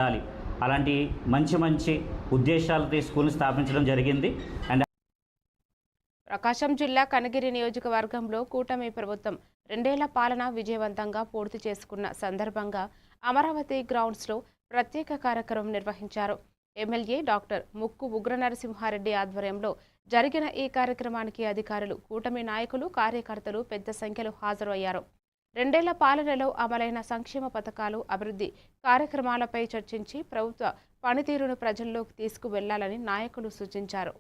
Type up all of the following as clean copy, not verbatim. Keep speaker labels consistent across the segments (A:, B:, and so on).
A: అలాంటి మంచి మంచి ఉద్దేశాలతో ఈ స్కూల్ని స్థాపించడం జరిగింది. అండ్
B: ప్రకాశం జిల్లా కనగిరి నియోజకవర్గంలో కూటమి ప్రభుత్వం 2 ఏళ్ల పాలన విజయవంతంగా పూర్తి చేసుకున్న సందర్భంగా అమరావతి గ్రౌండ్స్లో ప్రత్యేక కార్యక్రమం నిర్వహించారు. ఎమ్మెల్యే డాక్టర్ ముక్కు ఉగ్రనరసింహారెడ్డి ఆధ్వర్యంలో జరిగిన ఈ కార్యక్రమానికి అధికారులు, కూటమి నాయకులు, కార్యకర్తలు పెద్ద సంఖ్యలో హాజరు అయ్యారు. 2 ఏళ్ల పాలనలో అమలైన సంక్షేమ పథకాలు, అభివృద్ధి కార్యక్రమాలపై చర్చించి ప్రభుత్వ పనితీరును ప్రజల్లోకి తీసుకువెళ్లాలని నాయకులు సూచించారు.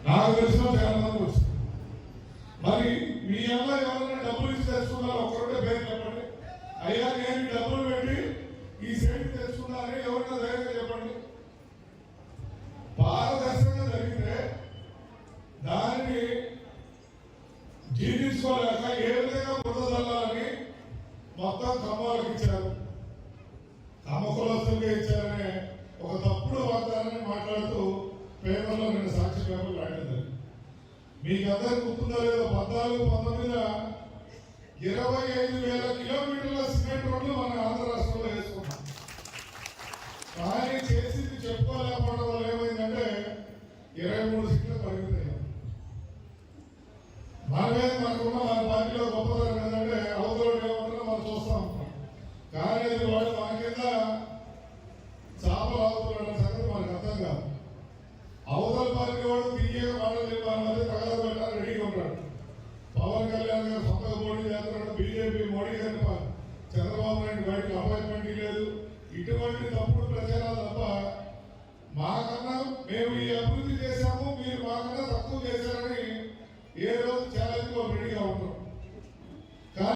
C: నాకు తెలిసిన చాలా మంది వస్తుంది. మరి మీ అమ్మాయి ఎవరైనా డబ్బులు ఇచ్చి తెచ్చుకున్నారు, ఒక్కరుంటే పేరు చెప్పండి. అయ్యా నేను డబ్బులు పెట్టి ఈ సైట్ తెచ్చుకున్నానని ఎవరైనా ధైర్యంగా చెప్పండి. పారదర్శకంగా జరిగితే దానిని జీర్ణించుకోలేక ఏ విధంగా బురదల్లాలని మొత్తం కమ్మలకు ఇచ్చారు, కమ్మ కులస్తులుగా ఇచ్చారనే ఒక తప్పుడు వాగ్దానాన్ని మాట్లాడుతూ పేపర్లో నేను సాక్షి పేపర్లు రాయడం. మీకు అందరికి గుర్తుందో లేదో, 14-19 25,000 కిలోమీటర్ల సిమెంట్ రోడ్లు మన ఆంధ్ర రాష్ట్రంలో వేసుకున్నాం. కానీ చేసింది చెప్పుకోలేకపోవడం వల్ల ఏమైందంటే 23 సీట్లు పరిమితయ్యాం. మనకున్న మన పార్టీలో గొప్పతనం ఏంటంటే అవతల ఏమంటారో మనం చూస్తూ ఉంటాం. కానీ అది వాడు మన కింద చాపలు అవుతున్న సంగతి మనకు అర్థం కాదు. అవతల పార్టీ వాడు తీయగా మాటలు మన మధ్య తగలబెట్టాలని రెడీగా ఉంటాడు. పవన్ కళ్యాణ్ గారు సొంతగా పోటీ చేస్తున్నాడు. బీజేపీ మోడీ గారిని చంద్రబాబు నాయుడు బయటకు అపాయింట్మెంట్ లేదు. ఇటువంటి తప్పుడు ప్రచారాలు తప్ప మాకన్నా మేము ఈ అభివృద్ధి చేశాము, మీరు మాకన్నా తక్కువ చేశారని ఏ రోజు ఛాలెంజ్ రెడీగా ఉంటాం.